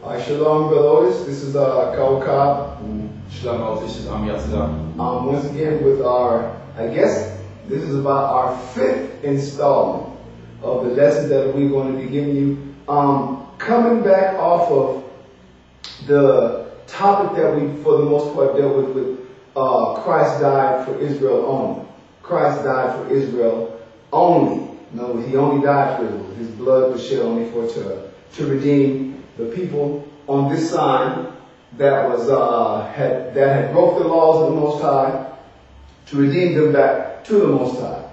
Shalom, Brother Otis. This is Cole Cobb. Shalom, Otis. This is Yatzida. Once again with our, I guess this is about our 5th installment of the lesson that we're going to be giving you. Coming back off of the topic that we, for the most part, dealt with Christ died for Israel only. Christ died for Israel only. No, he only died for Israel. His blood was shed only for to redeem the people on this side that was that had broke the laws of the Most High, to redeem them back to the Most High.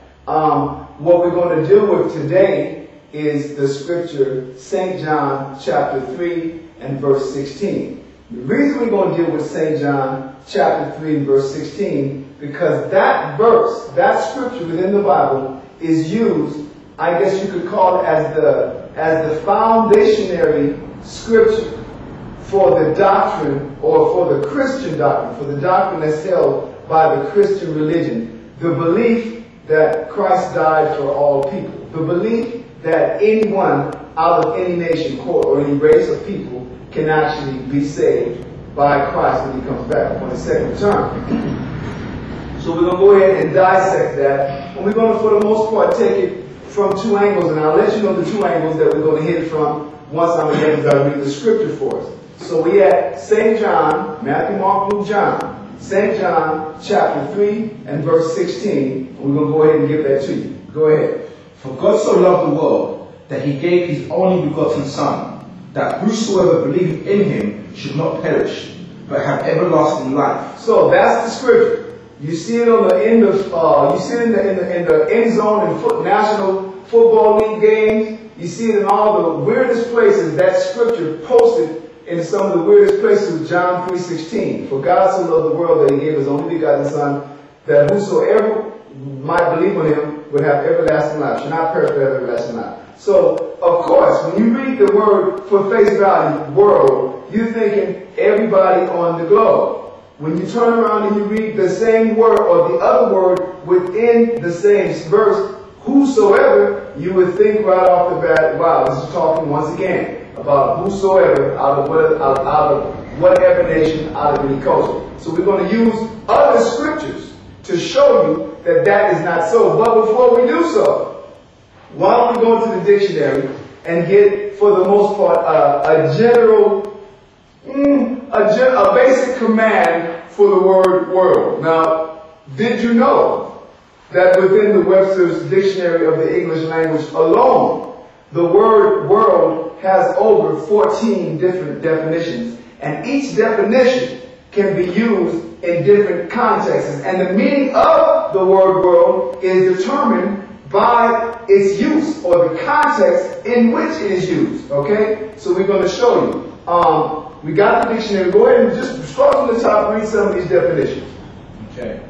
What we're going to deal with today is the scripture, St. John chapter 3 and verse 16. The reason we're going to deal with St. John chapter 3 and verse 16, because that verse, that scripture within the Bible is used, I guess you could call it as the foundationary scripture for the doctrine, or for the Christian doctrine, for the doctrine that's held by the Christian religion. The belief that Christ died for all people. The belief that anyone out of any nation, or any race of people can actually be saved by Christ when he comes back upon his second return. So we're going to go ahead and dissect that. And we're going to, for the most part, take it from two angles. And I'll let you know the two angles that we're going to hit it from once I'm going to read the scripture for us. So we at St. John, Matthew, Mark, Luke, John. St. John chapter 3 and verse 16. And we're going to go ahead and give that to you. Go ahead. For God so loved the world that he gave his only begotten Son, that whosoever believeth in him should not perish, but have everlasting life. So that's the scripture. You see it on the end of, you see it in the end zone in National Football League games. You see it in all the weirdest places. That scripture posted in some of the weirdest places. John 3:16. For God so loved the world that he gave his only begotten Son, that whosoever might believe on him would have everlasting life, should not perish but have everlasting life. So, of course, when you read the word for face value, world, you're thinking everybody on the globe. When you turn around and you read the same word or the other word within the same verse, whosoever, you would think right off the bat, wow, this is talking once again about whosoever out of whatever nation, out of any culture. So we're going to use other scriptures to show you that that is not so. But before we do so, why don't we go into the dictionary and get, for the most part, a general, a basic command for the word world. Now, did you know that within the Webster's Dictionary of the English Language alone, the word world has over 14 different definitions, and each definition can be used in different contexts, and the meaning of the word world is determined by its use, or the context in which it is used. Okay? So we're going to show you. We got the dictionary. Go ahead and just start from the top, read some of these definitions. Okay.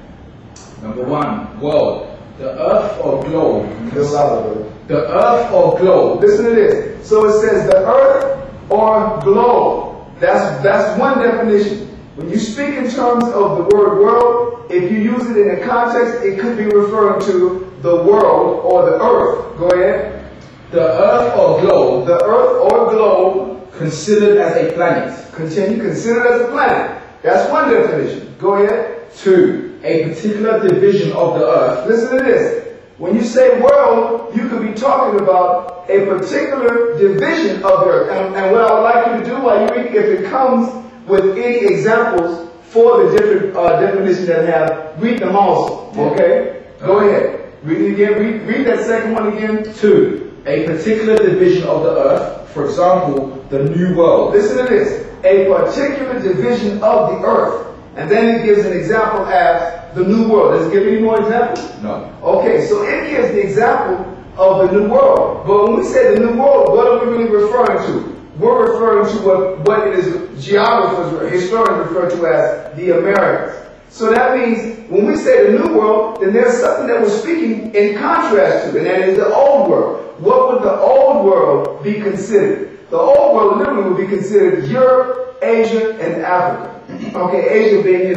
Number 1, world. The earth or globe. The earth or globe. Listen to this. So it says the earth or globe. That's one definition. When you speak in terms of the word world, if you use it in a context, it could be referring to the world or the earth. Go ahead. The earth or globe. The earth or globe. Considered as a planet. Continue. Considered as a planet. That's one definition. Go ahead. 2. A particular division of the earth. Listen to this. When you say world, you could be talking about a particular division of the earth. And what I would like you to do while you read, if it comes with any examples for the different definitions that have, read them also. Okay? Go ahead. Read it again. Read that second one again. 2. A particular division of the earth. For example, the New World. Listen to this. A particular division of the earth. And then it gives an example as the New World. Does it give any more examples? No. Okay, so it gives the example of the New World. But when we say the New World, what are we really referring to? We're referring to what it is geographers, historians refer to as the Americas. So that means when we say the New World, then there's something that we're speaking in contrast to, and that is the Old World. What would the Old World be considered? The Old World literally would be considered Europe, Asia, and Africa. Okay, Asia being,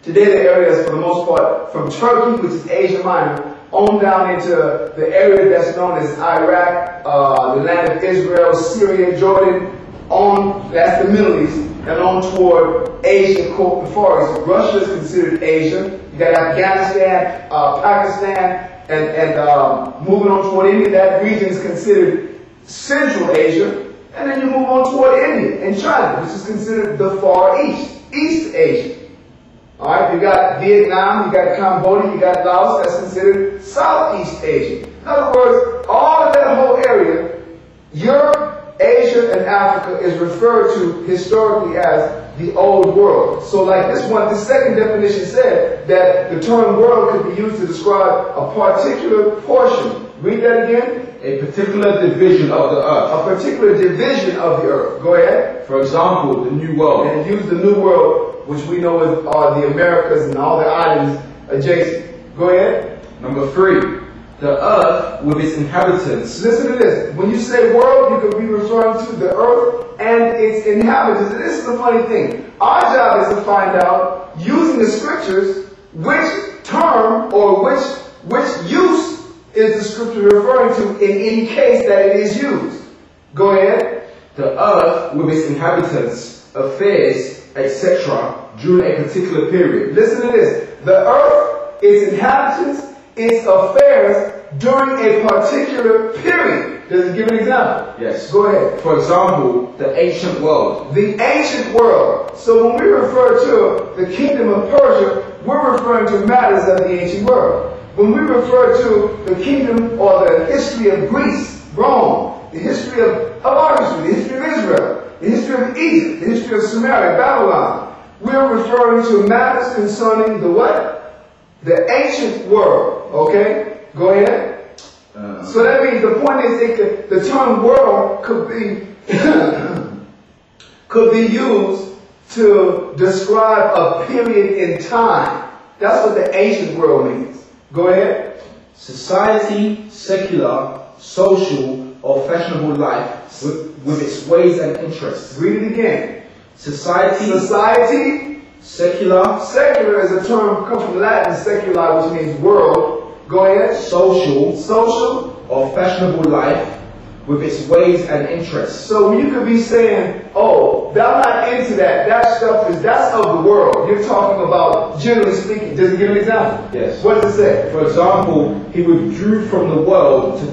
today the areas for the most part from Turkey, which is Asia Minor, on down into the area that's known as Iraq, the land of Israel, Syria, Jordan, on, that's the Middle East, and on toward Asia, the Far East. Russia is considered Asia. You got Afghanistan, Pakistan, and moving on toward India. That region is considered Central Asia. And then you move on toward India and China, which is considered the Far East, East Asia. All right, you got Vietnam, you got Cambodia, you got Laos, that's considered Southeast Asia. In other words, all of that whole area, Europe, Asia, and Africa is referred to historically as the Old World. So like this second definition said that the term world could be used to describe a particular portion. Read that again. A particular division of the earth. A particular division of the earth. Go ahead. For example, the New World. And use the New World, which we know are the Americas and all the islands adjacent. Go ahead. Number 3. The earth with its inhabitants. Listen to this. When you say world, you could be referring to the earth and its inhabitants. And this is the funny thing. Our job is to find out, using the scriptures, which term or which use is the scripture referring to in any case that it is used. Go ahead. The earth with its inhabitants, affairs, etc. during a particular period. Listen to this. The earth, its inhabitants, its affairs during a particular period. Does it give an example? Yes. Go ahead. For example, the ancient world. The ancient world. So when we refer to the kingdom of Persia, we're referring to matters of the ancient world. When we refer to the kingdom or the history of Greece, Rome, the history of our history, the history of Israel, the history of Egypt, the history of Samaria, Babylon, we're referring to matters concerning the what? The ancient world. Okay? Go ahead. So that means the point is the term world could be used to describe a period in time. That's what the ancient world means. Go ahead. Society, secular, social, or fashionable life with its ways and interests. Read it again. Society, secular. Secular is a term, comes from Latin, secular, which means world. Go ahead. Social, or fashionable life with its ways and interests. So you could be saying, oh, I'm not into that. That stuff that's of the world. You're talking about, generally speaking. Does it give an example? Yes. What does it say? For example, he withdrew from the world to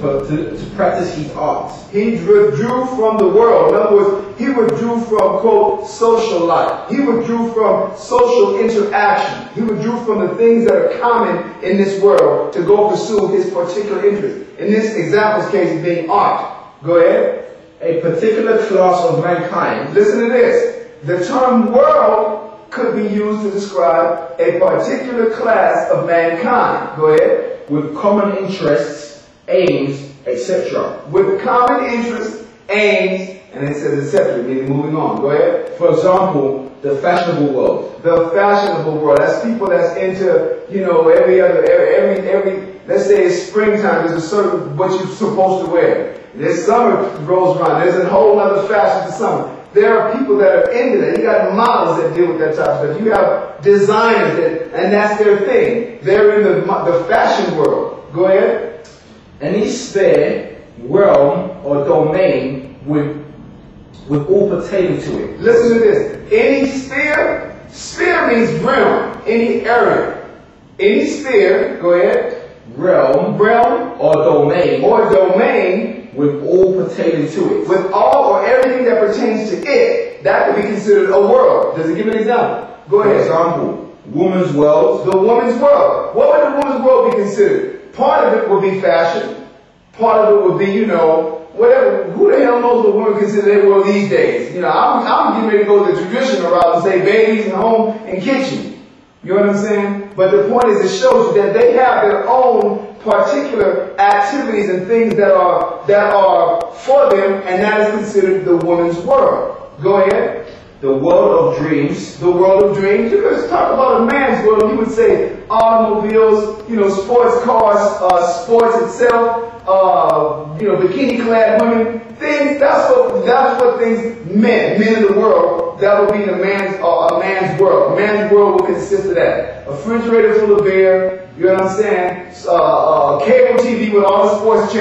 practice his art. He withdrew from the world. In other words, he withdrew from, quote, social life. He withdrew from social interaction. He withdrew from the things that are common in this world to go pursue his particular interest. In this example's case, being art. Go ahead. A particular class of mankind. Listen to this. The term world could be used to describe a particular class of mankind. Go ahead. With common interests, aims, etc. With common interests, aims, and it says etc. Meaning moving on. Go ahead. For example, the fashionable world. The fashionable world. That's people that's into, every let's say it's springtime, there's a certain what you're supposed to wear. There's summer rolls around, there's a whole other fashion for summer. There are people that are into that. You got models that deal with that type of stuff. You have designers and that's their thing. They're in the fashion world. Go ahead. Any sphere, realm, or domain with all pertaining to it. Listen to this. Any sphere means realm, any area. Any sphere, go ahead. Realm, or domain, with all pertaining to it. With all or everything that pertains to it, that could be considered a world. Does it give an example? Go ahead. For example, woman's world. The woman's world. What would the woman's world be considered? Part of it would be fashion. Part of it would be, whatever. Who the hell knows what women consider their world these days? I'm getting ready to go the traditional route and say babies and home and kitchen. You know what I'm saying? But the point is, it shows you that they have their own particular activities and things that are for them, and that is considered the woman's world. Go ahead. The world of dreams. The world of dreams. You could talk about a man's world. You would say automobiles, sports cars, sports itself, bikini-clad women. Things. That's what things meant. Men in the world. That would be a man's world. A man's world will consist of that. A refrigerator full of beer. You know what I'm saying? Cable TV with all the sports channels.